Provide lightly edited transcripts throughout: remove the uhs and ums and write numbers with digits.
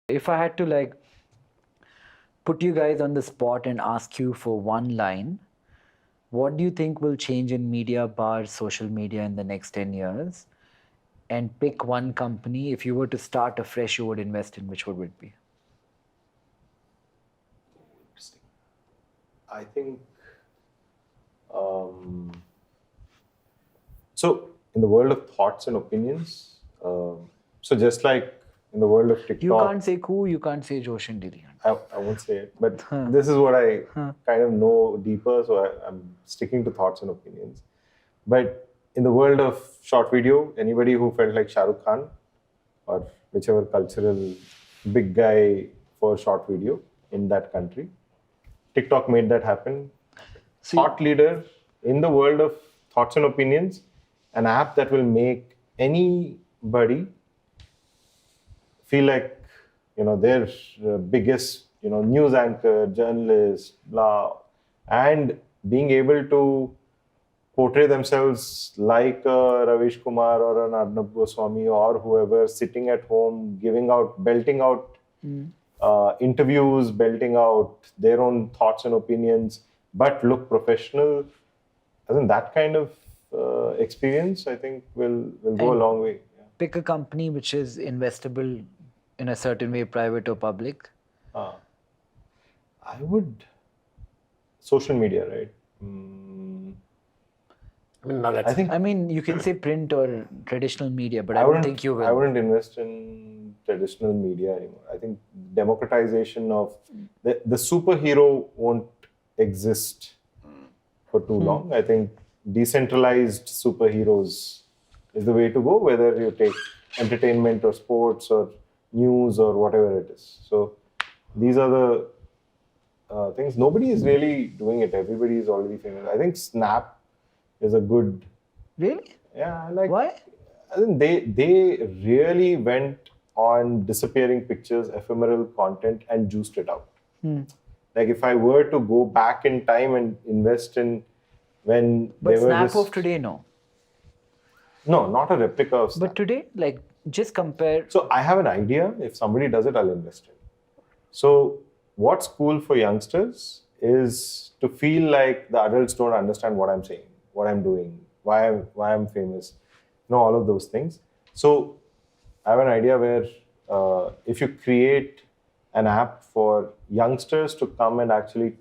If I had to put you guys on the spot and ask you for one line, what do you think will change in media bar social media in the next 10 years? And pick one company, if you were to start afresh, you would invest in, which would it be? Interesting. I think, so in the world of thoughts and opinions, so just like in the world of TikTok. You can't say Koo, you can't say Josh and Dillian. I won't say it, but this is what I kind of know deeper, so I'm sticking to thoughts and opinions. But in the world of short video, anybody who felt like Shah Rukh Khan or whichever cultural big guy for short video in that country, TikTok made that happen. Thought leader in the world of thoughts and opinions, an app that will make anybody feel like, their biggest, news anchor, journalist, blah, and being able to portray themselves like a Ravish Kumar or an Arnab Goswami or whoever, sitting at home, belting out interviews, belting out their own thoughts and opinions, but look professional. I think that kind of experience, I think, will go a long way. Yeah. Pick a company which is investable in a certain way, private or public. I would... Social media, right? I mean, you can say print or traditional media, but I don't think you will. I wouldn't invest in traditional media anymore. I think democratization of... The superhero won't exist for too long. I think decentralized superheroes is the way to go, whether you take entertainment or sports or news or whatever it is. So these are the things. Nobody is really doing it. Everybody is already famous. I think Snap is a good... Really? Yeah. Why? I think they really went on disappearing pictures, ephemeral content, and juiced it out. Like if I were to go back in time and invest in when but they were Snap of today, no. No, not a replica of Snap. But today, just compare. So I have an idea. If somebody does it, I'll invest in. So what's cool for youngsters is to feel like the adults don't understand what I'm saying, what I'm doing, why I'm famous, all of those things. So I have an idea where if you create an app for youngsters to come and actually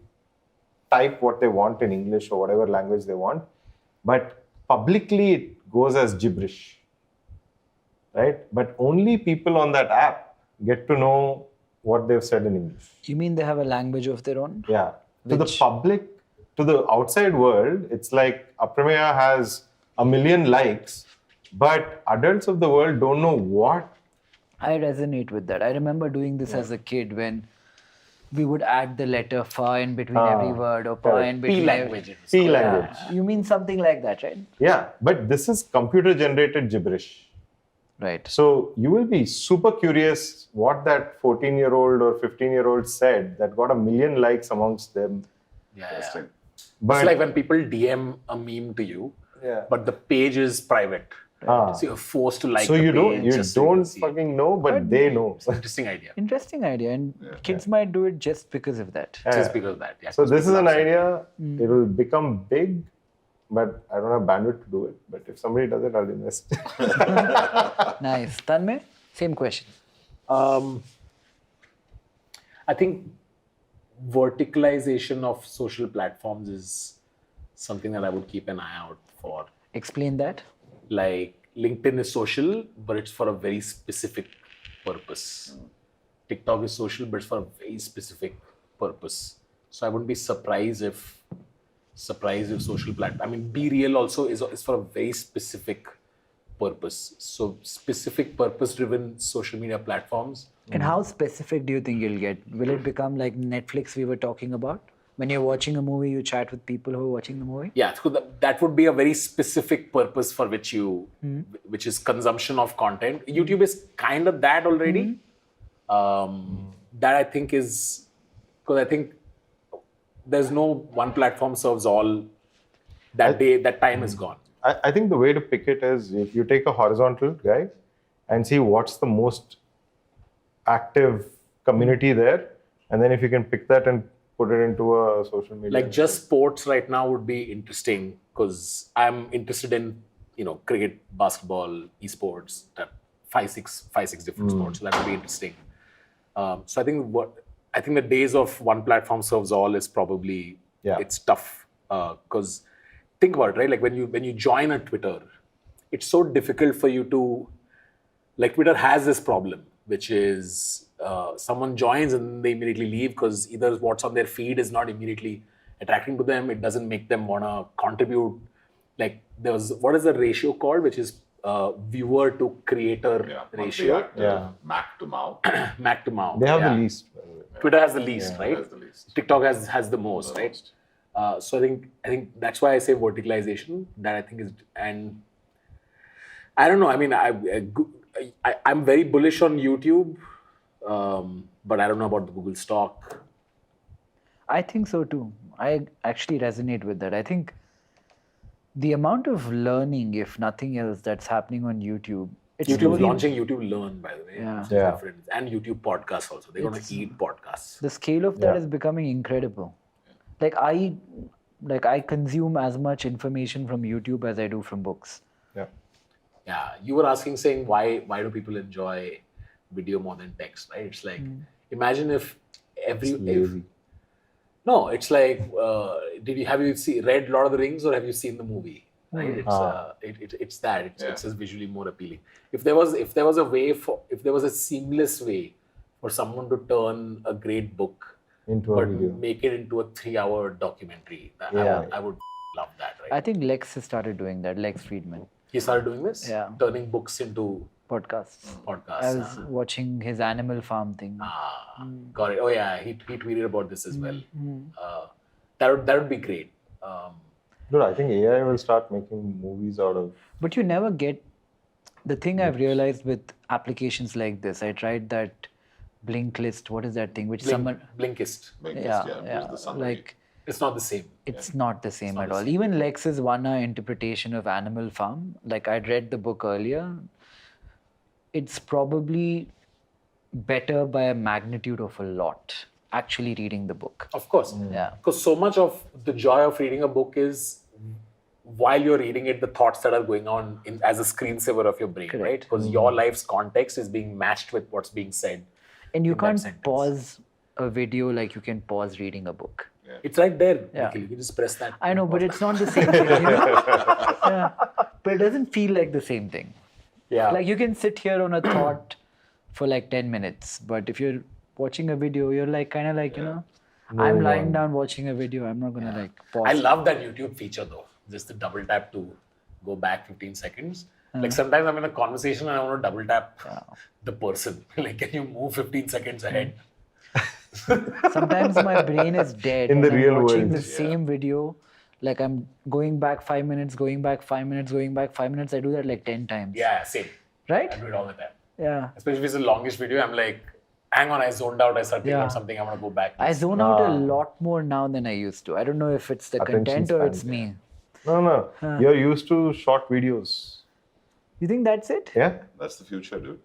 type what they want in English or whatever language they want, but publicly it goes as gibberish, right? But only people on that app get to know what they've said in English. You mean they have a language of their own? Yeah. To the public, to the outside world, it's like Aprameya has 1 million likes, but adults of the world don't know what. I resonate with that. I remember doing this as a kid when we would add the letter fa in between every word or pa in between. P language. P language. You mean something like that, right? Yeah, but this is computer generated gibberish. Right. So you will be super curious what that 14-year-old or 15-year-old said that got 1 million likes amongst them. Yeah. But it's like when people DM a meme to you, but the page is private. So you're forced to like so the you page. don't fucking know, but they know. It's an interesting idea. Interesting idea. And kids might do it just because of that. Just because of that. Yeah, so this is an idea. It will become big, but I don't have bandwidth to do it. But if somebody does it, I'll invest. Nice. Tanmay, same question. I think verticalization of social platforms is something that I would keep an eye out for. Explain that. Like LinkedIn is social, but it's for a very specific purpose. TikTok is social, but it's for a very specific purpose. So I wouldn't be surprised if social platform. I mean, Be Real also is for a very specific purpose. So specific purpose-driven social media platforms. And how specific do you think you'll get? Will it become like Netflix we were talking about? When you're watching a movie, you chat with people who are watching the movie? Yeah, so that would be a very specific purpose for which which is consumption of content. YouTube is kind of that already. That I think is, because I think there's no one platform serves all. That time is gone. I think the way to pick it is if you take a horizontal guy and see what's the most active community there, and then if you can pick that and put it into a social media. Like just sports right now would be interesting because I'm interested in cricket, basketball, esports, that five six different sports. So that would be interesting. So I think the days of one platform serves all is probably it's tough because think about it, right? Like when you join a Twitter, it's so difficult for you to, like, Twitter has this problem, which is someone joins and they immediately leave because either what's on their feed is not immediately attracting to them. It doesn't make them want to contribute. Like what is the ratio called, which is viewer to creator ratio? Mac to Mao. Mac to Mao. They have the least. Twitter has the least, right? Has the least. TikTok has the most, right? So I think that's why I say verticalization. That I think is, and I don't know. I mean, I'm very bullish on YouTube, but I don't know about the Google stock. I think so too. I actually resonate with that. I think the amount of learning, if nothing else, that's happening on YouTube. YouTube is launching YouTube Learn, by the way. Yeah. And YouTube podcasts also. They're going to eat podcasts. The scale of that is becoming incredible. Like I consume as much information from YouTube as I do from books. Yeah, you were saying why do people enjoy video more than text, right? It's like, imagine if no, it's like, have you read Lord of the Rings or have you seen the movie? Right? It's that. It's just visually more appealing. If there was a seamless way for someone to turn a great book into a video, make it into a 3-hour documentary, I would love that, right? I think Lex has started doing that. Lex Friedman. He started doing this? Yeah. Turning books into podcasts. I was watching his Animal Farm thing. Got it. Oh yeah, he tweeted about this as well. That would be great. Dude, I think AI will start making movies out of. But you never get the thing I've realized with applications like this. I tried that Blinkist. What is that thing? Blinkist. Like it's not the same. It's not the same at all. Even Lex's one-hour interpretation of Animal Farm. Like I'd read the book earlier. It's probably better by a magnitude of a lot. Actually reading the book. Of course. Yeah. Because so much of the joy of reading a book is while you're reading it, the thoughts that are going on as a screensaver of your brain, right? Because your life's context is being matched with what's being said. And you can't pause a video like you can pause reading a book. It's right there, Nikhil. You can just press that. I know, but it's not the same thing. But it doesn't feel like the same thing. Yeah. Like you can sit here on a thought for like 10 minutes, but if you're watching a video, you're like kind of like, I'm lying down watching a video. I'm not going to like pause. I love that YouTube feature though. Just the double tap to go back 15 seconds. Like sometimes I'm in a conversation and I want to double tap the person. Like, can you move 15 seconds ahead? Sometimes my brain is dead. In the real I'm watching world. the same video. Like I'm going back 5 minutes, going back 5 minutes, going back 5 minutes. I do that like 10 times. Yeah, same. Right? I do it all the time. Yeah. Especially if it's the longest video, I'm like, hang on, I zoned out. I started thinking of something. I want to go back. I zone out a lot more now than I used to. I don't know if it's the content or it's me. No. You're used to short videos. You think that's it? Yeah. That's the future, dude.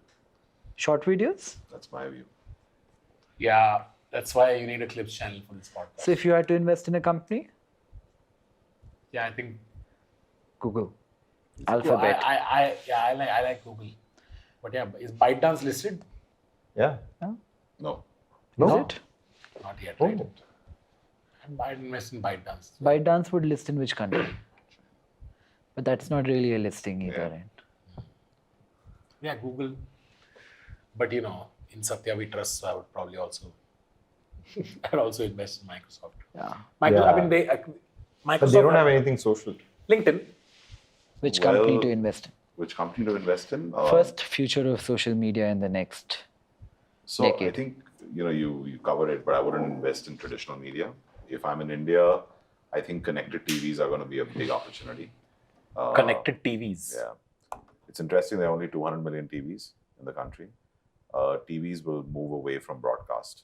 Short videos? That's my view. Yeah, that's why you need a clips channel for this podcast. So if you had to invest in a company? Yeah, I think Google. Alphabet. I like Google. But yeah, is ByteDance listed? Yeah. No. Is it? Not yet, right? I'd invest in ByteDance. ByteDance would list in which country? But that's not really a listing either, right? Yeah, Google. But in Satya we trust, so I would probably also I'd also invest in Microsoft. Yeah. I mean, Microsoft. But they don't have anything social. LinkedIn. Which company to invest in? Which company to invest in? First, future of social media in the next decade. I think you covered it, but I wouldn't invest in traditional media. If I'm in India, I think connected TVs are going to be a big opportunity. Connected TVs. Yeah. It's interesting there are only 200 million TVs in the country. TVs will move away from broadcast.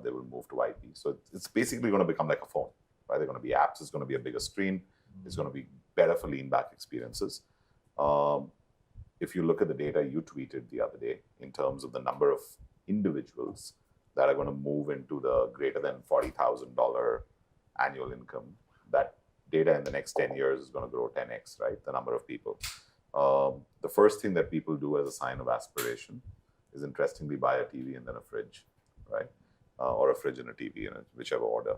They will move to IP. So it's basically going to become like a phone, right? They're going to be apps. It's going to be a bigger screen. It's going to be better for lean back experiences. If you look at the data you tweeted the other day in terms of the number of individuals that are going to move into the greater than $40,000 annual income, that data in the next 10 years is going to grow 10x, right? The number of people. The first thing that people do as a sign of aspiration is, interestingly, buy a TV and then a fridge, right? Or a fridge and a TV in whichever order,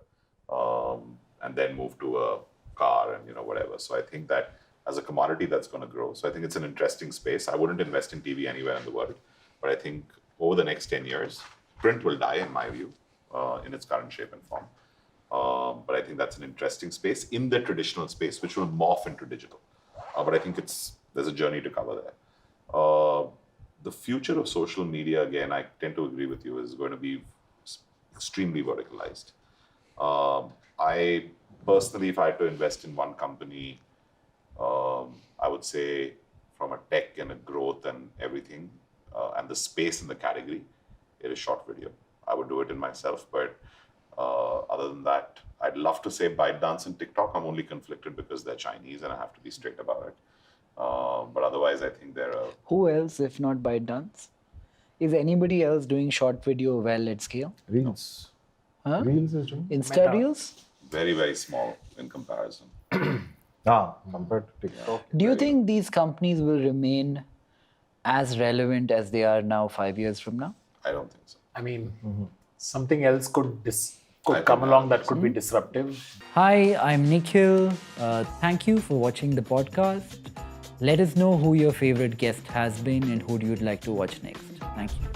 and then move to a car and whatever. So I think that as a commodity, that's going to grow. So I think it's an interesting space. I wouldn't invest in TV anywhere in the world, but I think over the next 10 years, print will die, in my view, in its current shape and form. But I think that's an interesting space in the traditional space, which will morph into digital. But I think there's a journey to cover there. The future of social media, again, I tend to agree with you, is going to be extremely verticalized. I personally, if I had to invest in one company, I would say from a tech and a growth and everything, and the space in the category, it is short video. I would do it in myself, but other than that, I'd love to say ByteDance and TikTok. I'm only conflicted because they're Chinese and I have to be straight about it. But otherwise, I think they're Who else, if not ByteDance? Is anybody else doing short video well at scale? Reels. Huh? Reels is doing. Insta Reels? very, very small in comparison. Compared to TikTok. Do you think these companies will remain as relevant as they are now 5 years from now? I don't think so. I mean, something else could I come think along that that could be disruptive. Hi, I'm Nikhil. Thank you for watching the podcast. Let us know who your favorite guest has been and who you'd like to watch next. Thank you.